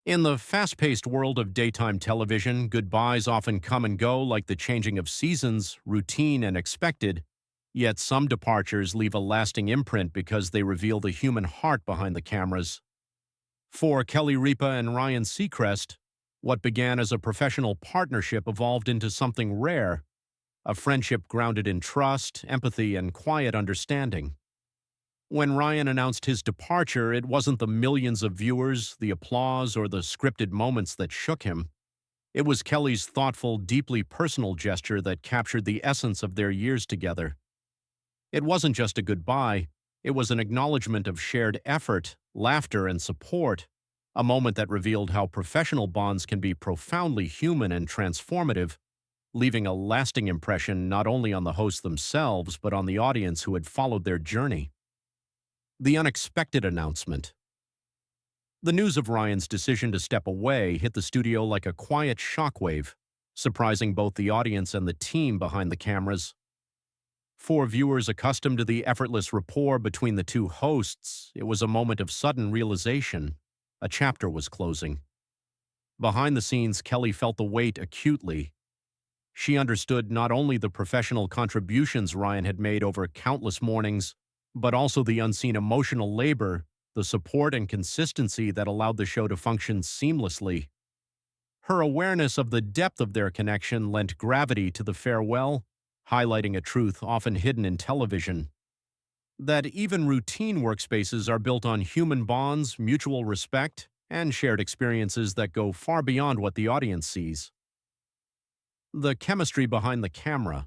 In the fast-paced world of daytime television, goodbyes often come and go like the changing of seasons, routine and expected, yet some departures leave a lasting imprint because they reveal the human heart behind the cameras. For Kelly Ripa and Ryan Seacrest, what began as a professional partnership evolved into something rare, a friendship grounded in trust, empathy, and quiet understanding. When Ryan announced his departure, it wasn't the millions of viewers, the applause, or the scripted moments that shook him. It was Kelly's thoughtful, deeply personal gesture that captured the essence of their years together. It wasn't just a goodbye, it was an acknowledgement of shared effort, laughter, and support, a moment that revealed how professional bonds can be profoundly human and transformative, leaving a lasting impression not only on the hosts themselves but on the audience who had followed their journey. The unexpected announcement. The news of Ryan's decision to step away hit the studio like a quiet shockwave, surprising both the audience and the team behind the cameras. For viewers accustomed to the effortless rapport between the two hosts, it was a moment of sudden realization. A chapter was closing. Behind the scenes, Kelly felt the weight acutely. She understood not only the professional contributions Ryan had made over countless mornings, but also the unseen emotional labor, the support and consistency that allowed the show to function seamlessly. Her awareness of the depth of their connection lent gravity to the farewell, highlighting a truth often hidden in television: that even routine workspaces are built on human bonds, mutual respect, and shared experiences that go far beyond what the audience sees. The chemistry behind the camera.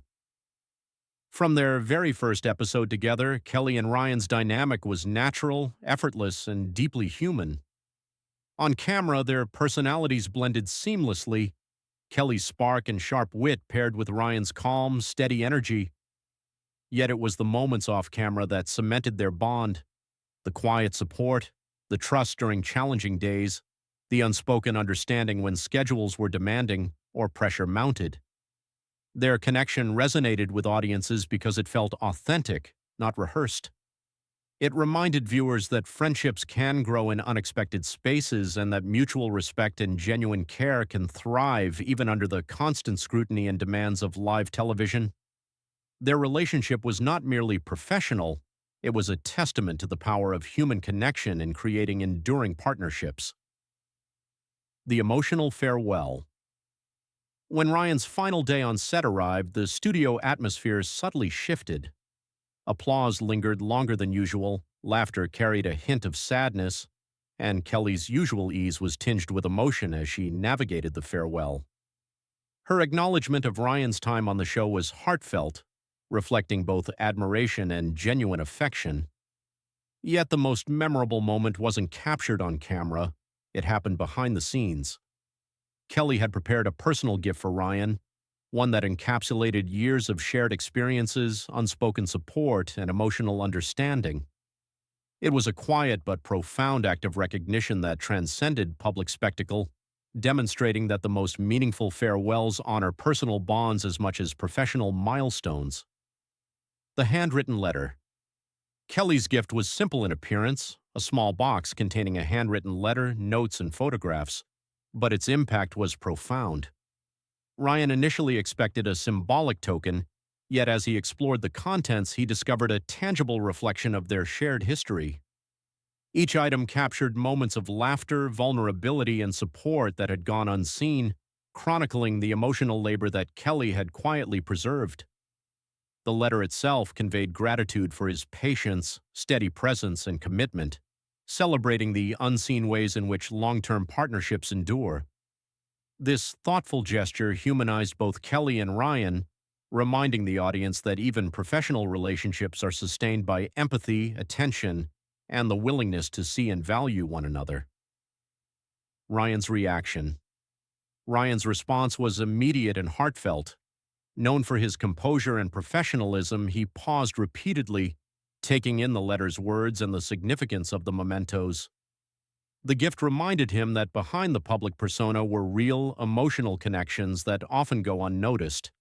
From their very first episode together, Kelly and Ryan's dynamic was natural, effortless, and deeply human. On camera, their personalities blended seamlessly, Kelly's spark and sharp wit paired with Ryan's calm, steady energy. Yet it was the moments off camera that cemented their bond: the quiet support, the trust during challenging days, the unspoken understanding when schedules were demanding or pressure mounted. Their connection resonated with audiences because it felt authentic, not rehearsed. It reminded viewers that friendships can grow in unexpected spaces and that mutual respect and genuine care can thrive even under the constant scrutiny and demands of live television. Their relationship was not merely professional, it was a testament to the power of human connection in creating enduring partnerships. The emotional farewell. When Ryan's final day on set arrived, the studio atmosphere subtly shifted. Applause lingered longer than usual, laughter carried a hint of sadness, and Kelly's usual ease was tinged with emotion as she navigated the farewell. Her acknowledgement of Ryan's time on the show was heartfelt, reflecting both admiration and genuine affection. Yet the most memorable moment wasn't captured on camera, it happened behind the scenes. Kelly had prepared a personal gift for Ryan, one that encapsulated years of shared experiences, unspoken support, and emotional understanding. It was a quiet but profound act of recognition that transcended public spectacle, demonstrating that the most meaningful farewells honor personal bonds as much as professional milestones. The handwritten letter. Kelly's gift was simple in appearance, a small box containing a handwritten letter, notes, and photographs, but its impact was profound. Ryan initially expected a symbolic token, yet as he explored the contents, he discovered a tangible reflection of their shared history. Each item captured moments of laughter, vulnerability, and support that had gone unseen, chronicling the emotional labor that Kelly had quietly preserved. The letter itself conveyed gratitude for his patience, steady presence, and commitment, celebrating the unseen ways in which long-term partnerships endure. This thoughtful gesture humanized both Kelly and Ryan, reminding the audience that even professional relationships are sustained by empathy, attention, and the willingness to see and value one another. Ryan's reaction. Ryan's response was immediate and heartfelt. Known for his composure and professionalism, he paused repeatedly, taking in the letter's words and the significance of the mementos. The gift reminded him that behind the public persona were real, emotional connections that often go unnoticed.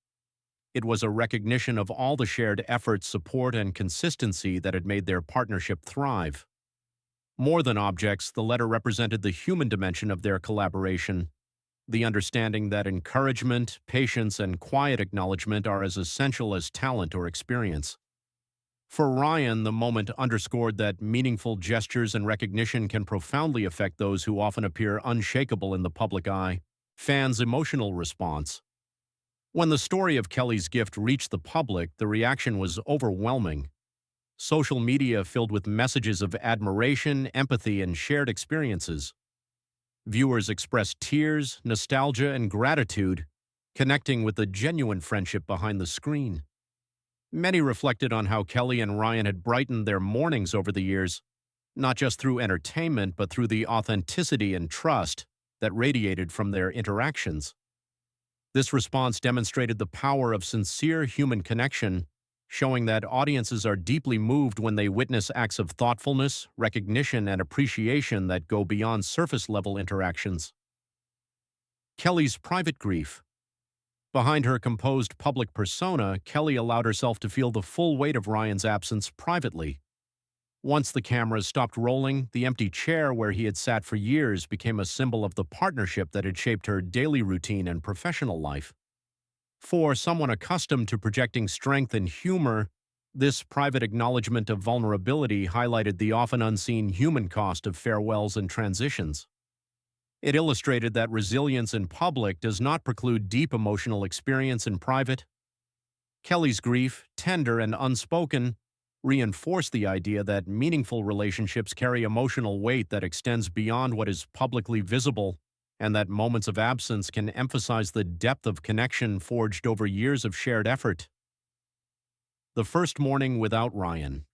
It was a recognition of all the shared effort, support, and consistency that had made their partnership thrive. More than objects, the letter represented the human dimension of their collaboration, the understanding that encouragement, patience, and quiet acknowledgement are as essential as talent or experience. For Ryan, the moment underscored that meaningful gestures and recognition can profoundly affect those who often appear unshakable in the public eye. Fans' emotional response. When the story of Kelly's gift reached the public, the reaction was overwhelming. Social media filled with messages of admiration, empathy, and shared experiences. Viewers expressed tears, nostalgia, and gratitude, connecting with the genuine friendship behind the screen. Many reflected on how Kelly and Ryan had brightened their mornings over the years, not just through entertainment, but through the authenticity and trust that radiated from their interactions. This response demonstrated the power of sincere human connection, showing that audiences are deeply moved when they witness acts of thoughtfulness, recognition, and appreciation that go beyond surface-level interactions. Kelly's private grief. Behind her composed public persona, Kelly allowed herself to feel the full weight of Ryan's absence privately. Once the cameras stopped rolling, the empty chair where he had sat for years became a symbol of the partnership that had shaped her daily routine and professional life. For someone accustomed to projecting strength and humor, this private acknowledgement of vulnerability highlighted the often unseen human cost of farewells and transitions. It illustrated that resilience in public does not preclude deep emotional experience in private. Kelly's grief, tender and unspoken, reinforced the idea that meaningful relationships carry emotional weight that extends beyond what is publicly visible, and that moments of absence can emphasize the depth of connection forged over years of shared effort. The first morning without Ryan.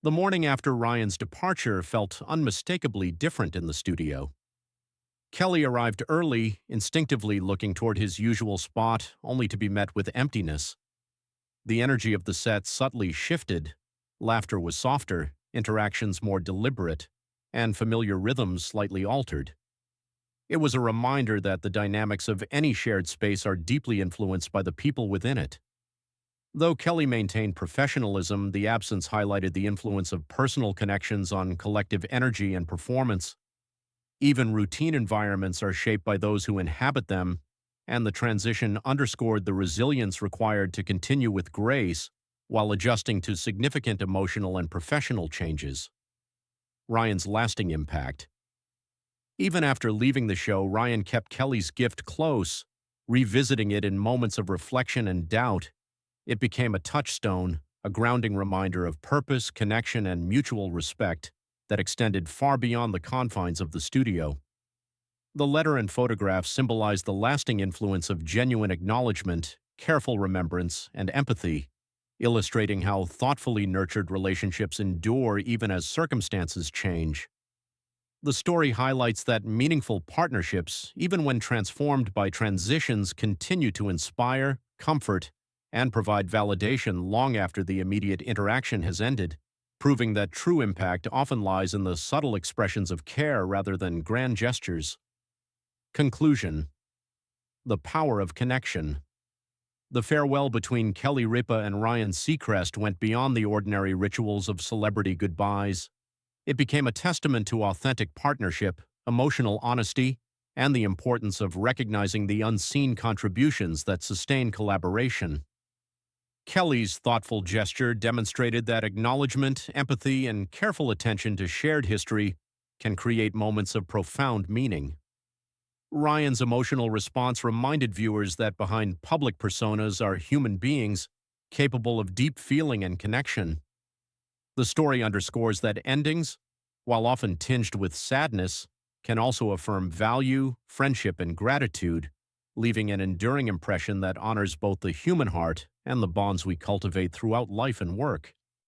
The morning after Ryan's departure felt unmistakably different in the studio. Kelly arrived early, instinctively looking toward his usual spot, only to be met with emptiness. The energy of the set subtly shifted. Laughter was softer, interactions more deliberate, and familiar rhythms slightly altered. It was a reminder that the dynamics of any shared space are deeply influenced by the people within it. Though Kelly maintained professionalism, the absence highlighted the influence of personal connections on collective energy and performance. Even routine environments are shaped by those who inhabit them, and the transition underscored the resilience required to continue with grace while adjusting to significant emotional and professional changes. Ryan's lasting impact. Even after leaving the show, Ryan kept Kelly's gift close, revisiting it in moments of reflection and doubt. It became a touchstone, a grounding reminder of purpose, connection, and mutual respect that extended far beyond the confines of the studio. The letter and photographs symbolized the lasting influence of genuine acknowledgement, careful remembrance, and empathy, illustrating how thoughtfully nurtured relationships endure even as circumstances change. The story highlights that meaningful partnerships, even when transformed by transitions, continue to inspire, comfort, and provide validation long after the immediate interaction has ended, proving that true impact often lies in the subtle expressions of care rather than grand gestures. Conclusion. The power of connection. The farewell between Kelly Ripa and Ryan Seacrest went beyond the ordinary rituals of celebrity goodbyes. It became a testament to authentic partnership, emotional honesty, and the importance of recognizing the unseen contributions that sustain collaboration. Kelly's thoughtful gesture demonstrated that acknowledgement, empathy, and careful attention to shared history can create moments of profound meaning. Ryan's emotional response reminded viewers that behind public personas are human beings capable of deep feeling and connection. The story underscores that endings, while often tinged with sadness, can also affirm value, friendship, and gratitude, leaving an enduring impression that honors both the human heart and the bonds we cultivate throughout life and work.